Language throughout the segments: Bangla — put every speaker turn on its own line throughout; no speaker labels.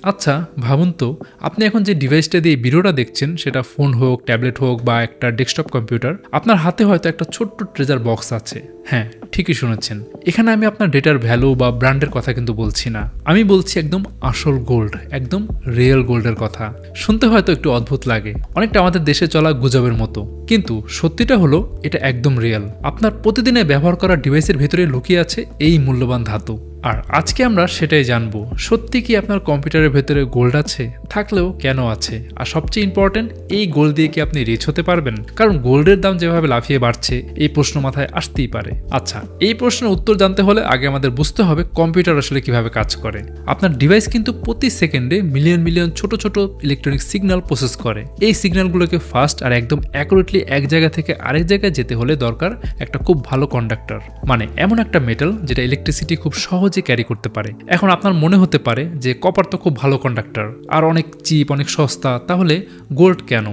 আচ্ছা ভাবুন তো, আপনি এখন যে ডিভাইসটা দিয়ে ভিডিওটা দেখছেন সেটা ফোন হোক, ট্যাবলেট হোক বা একটা ডেস্কটপ কম্পিউটার, আপনার হাতে হয়তো একটা ছোট্ট ট্রেজার বক্স আছে। হ্যাঁ, ঠিকই শুনেছেন। এখানে আমি আপনার ডেটার ভ্যালু বা ব্র্যান্ডের কথা কিন্তু বলছি না, আমি বলছি একদম আসল গোল্ড, একদম রিয়েল গোল্ডের কথা। শুনতে হয়তো একটু অদ্ভুত লাগে, অনেকটা আমাদের দেশে চলা গুজবের মতো, কিন্তু সত্যিটা হলো এটা একদম রিয়েল। আপনার প্রতিদিনে ব্যবহার করা ডিভাইসের ভেতরে লুকিয়ে আছে এই মূল্যবান ধাতু। আর আজকে আমরা সেটাই জানবো, সত্যি কি আপনার কম্পিউটারের ভেতরে গোল্ড আছে, থাকলেও কেন আছে, আর সবচেয়ে ইম্পর্টেন্ট, এই গোল্ড দিয়ে কি আপনি রিচ হতে পারবেন? কারণ গোল্ডের দাম যেভাবে লাফিয়ে বাড়ছে, এই প্রশ্ন মাথায় আসতেই পারে। আচ্ছা, এই প্রশ্নের উত্তর জানতে হলে আগে আমাদের বুঝতে হবে কম্পিউটার আসলে কিভাবে কাজ করে। আপনার ডিভাইস কিন্তু প্রতি সেকেন্ডে মিলিয়ন মিলিয়ন ছোট ছোট ইলেকট্রনিক সিগন্যাল প্রসেস করে। এই সিগন্যালগুলোকে ফাস্ট আর একদম অ্যাকুরেটলি এক জায়গা থেকে আরেক জায়গায় যেতে হলে দরকার একটা খুব ভালো কন্ডাক্টর, মানে এমন একটা মেটাল যেটা ইলেকট্রিসিটি খুব সহজে ক্যারি করতে পারে। এখন আপনার মনে হতে পারে যে কপার তো খুব ভালো কন্ডাক্টর আর অনেক চিপ, অনেক সস্তা, তাহলে গোল্ড কেন?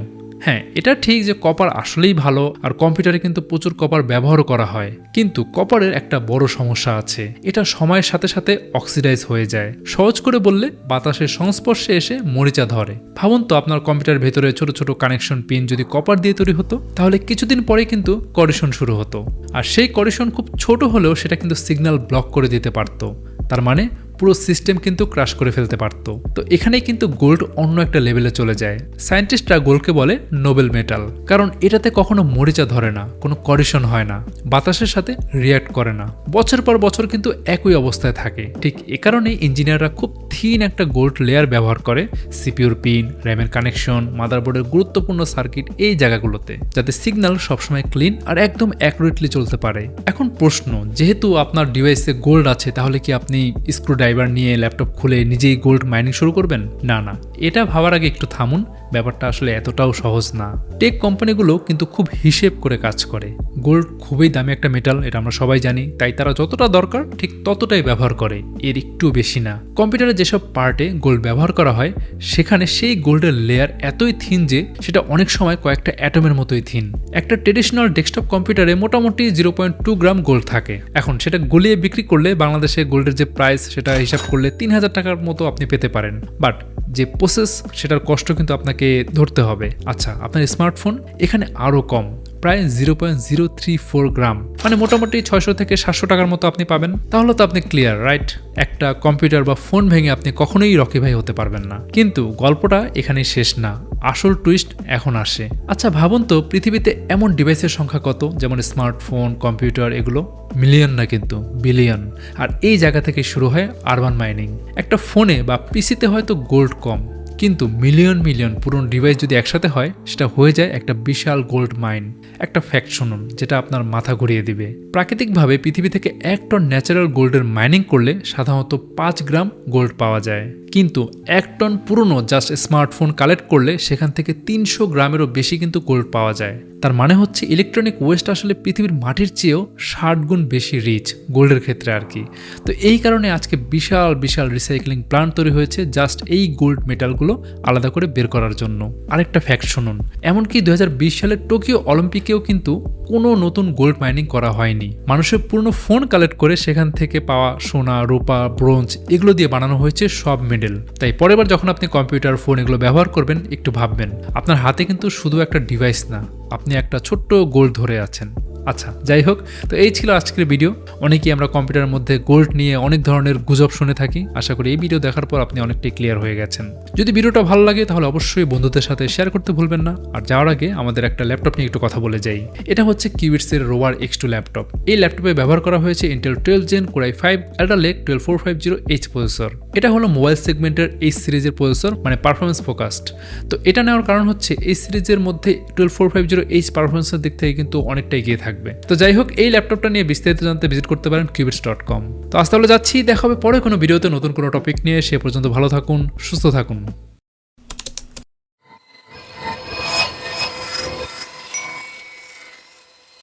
হ্যাঁ, এটা ঠিক যে কপার আসলেই ভালো, আর কম্পিউটারে কিন্তু প্রচুর কপার ব্যবহারও করা হয়, কিন্তু কপারের একটা বড় সমস্যা আছে, এটা সময়ের সাথে সাথে অক্সিডাইজ হয়ে যায়। সহজ করে বললে বাতাসের সংস্পর্শে এসে মরিচা ধরে। ভাবুন তো, আপনার কম্পিউটারের ভেতরে ছোট ছোট কানেকশন পিন যদি কপার দিয়ে তৈরি হতো, তাহলে কিছুদিন পরেই কিন্তু করিশন শুরু হতো, আর সেই করিশন খুব ছোট হলেও সেটা কিন্তু সিগন্যাল ব্লক করে দিতে পারতো। তার মানে পুরো সিস্টেম কিন্তু ক্রাশ করে ফেলতে পারত। তো এখানেই কিন্তু গোল্ড অন্য একটা লেভেলে চলে যায়। সায়েন্টিস্টরা গোল্ডকে বলে নোবেল মেটাল, কারণ এটাতে কখনো মরিচা ধরে না, কোনো করিশন হয় না, বাতাসের সাথে রিয়্যাক্ট করে না, বছর পর বছর কিন্তু একই অবস্থায় থাকে। ঠিক এ কারণেই ইঞ্জিনিয়াররা খুব থিন একটা গোল্ড লেয়ার ব্যবহার করে সিপিইউর পিন, র্যামের কানেকশন, মাদারবোর্ডের গুরুত্বপূর্ণ সার্কিট এই জায়গাগুলোতে, যাতে সিগন্যাল সবসময় ক্লিন আর একদম অ্যাকুরেটলি চলতে পারে। এখন প্রশ্ন, যেহেতু আপনার ডিভাইসে গোল্ড আছে, তাহলে কি আপনি স্ক্রুড্রাইভার নিয়ে ল্যাপটপ খুলে নিজেই গোল্ড মাইনিং শুরু করবেন? না না, এটা ভাবার আগে একটু থামুন, ব্যাপারটা আসলে এতটাও সহজ না। টেক কোম্পানিগুলো কিন্তু খুব হিসেব করে কাজ করে। গোল্ড খুবই দামি একটা মেটাল, এটা আমরা সবাই জানি, তাই তারা যতটা দরকার ঠিক ততটাই ব্যবহার করে, এর একটু বেশি না। কম্পিউটারে যেসব পার্টে গোল্ড ব্যবহার করা হয়, সেখানে সেই গোল্ডের লেয়ার এতই থিন যে সেটা অনেক সময় কয়েকটা অ্যাটমের মতোই থিন। একটা ট্রেডিশনাল ডেস্কটপ কম্পিউটারে মোটামুটি 0.2 গ্রাম গোল্ড থাকে। এখন সেটা গলিয়ে বিক্রি করলে বাংলাদেশে গোল্ডের যে প্রাইস, সেটা হিসাব করলে 3000 টাকার মতো আপনি পেতে পারেন, বাট যে প্রসেস, সেটার কষ্ট কিন্তু আপনাকে ধরতে হবে। আচ্ছা, আপনার স্মার্টফোন এখানে আরও কম, প্রায় 0.034 গ্রাম, মানে মোটামুটি 600 থেকে 700 টাকার মতো আপনি পাবেন। তাহলে তো আপনি ক্লিয়ার, রাইট? একটা কম্পিউটার বা ফোন ভেঙে আপনি কখনোই রকি ভাই হতে পারবেন না। কিন্তু গল্পটা এখানেই শেষ না, আসল টুইস্ট এখন আসে। আচ্ছা ভাবুন তো, পৃথিবীতে এমন ডিভাইসের সংখ্যা কত, যেমন স্মার্টফোন, কম্পিউটার, এগুলো মিলিয়ন না কিন্তু বিলিয়ন। আর এই জায়গা থেকে শুরু হয় আরবান মাইনিং। একটা ফোনে বা পিসিতে হয়তো গোল্ড কম, কিন্তু মিলিয়ন মিলিয়ন পুরনো ডিভাইস যদি একসাথে হয়, সেটা হয়ে যায় একটা বিশাল গোল্ড মাইন। একটা ফ্যাক্ট শুনুন, যেটা আপনার মাথা ঘুরিয়ে দিবে। প্রাকৃতিকভাবে পৃথিবী থেকে 1 টন ন্যাচারাল গোল্ডের মাইনিং করলে সাধারণত 5 গ্রাম গোল্ড পাওয়া যায়, কিন্তু 1 টন পুরনো জাস্ট স্মার্টফোন কালেক্ট করলে সেখান থেকে 300 গ্রামেরও বেশি কিন্তু গোল্ড পাওয়া যায়। তার মানে হচ্ছে ইলেকট্রনিক ওয়েস্ট আসলে পৃথিবীর মাটির চেয়েও 60 গুণ বেশি রিচ গোল্ডের ক্ষেত্রে আর কি। তো এই কারণে আজকে বিশাল বিশাল রিসাইক্লিং প্ল্যান্ট তৈরি হয়েছে জাস্ট এই গোল্ড মেটালগুলো আলাদা করে বের করার জন্য। আরেকটা ফ্যাক্ট শুনুন, এমনকি 2020 সালের টোকিও অলিম্পিকেও কিন্তু কোনো নতুন গোল্ড মাইনিং করা হয়নি। মানুষের পুরনো ফোন কালেক্ট করে সেখান থেকে পাওয়া সোনা, রূপা, ব্রোঞ্জ এগুলো দিয়ে বানানো হয়েছে সব মেডেল। তাই পরের বার যখন আপনি কম্পিউটার, ফোন এগুলো ব্যবহার করবেন, একটু ভাববেন আপনার হাতে কিন্তু শুধু একটা ডিভাইস না, আপনি একটা ছোট্ট গোল্ড ধরে আছেন। আচ্ছা, যাই হোক, তো এই ছিল আজকের ভিডিও। অনেকেই আমরা কম্পিউটারের মধ্যে গোল্ড নিয়ে অনেক ধরনের গুজব শুনে থাকি। আশা করি এই ভিডিও দেখার পর আপনি অনেকটাই ক্লিয়ার হয়ে গেছেন। যদি ভিডিওটা ভালো লাগে তাহলে অবশ্যই বন্ধুদের সাথে শেয়ার করতে ভুলবেন না। আর যাওয়ার আগে আমাদের একটা ল্যাপটপ নিয়ে একটু কথা বলে যাই। এটা হচ্ছে কিউবিটসের রোয়ার X2 ল্যাপটপ। এই ল্যাপটপে ব্যবহার করা হয়েছে Intel 12 Gen Core i5 Alder Lake 12450H processor. এটা হলো মোবাইল সেগমেন্টের এই সিরিজের প্রসেসর, মানে পারফরমেন্স ফোকাসড। তো এটা নেওয়ার কারণ হচ্ছে এই সিরিজের মধ্যে 12450H পারফরমেন্সের দিক থেকে কিন্তু অনেকটাই এগিয়ে থাকবে। তো যাই হোক, এই ল্যাপটপটা নিয়ে বিস্তারিত জানতে ভিজিট করতে পারেন qubits.com। তো আজ তাহলে যাচ্ছি, দেখা হবে পরে কোনো ভিডিওতে নতুন কোনো টপিক নিয়ে। সে পর্যন্ত ভালো থাকুন, সুস্থ থাকুন।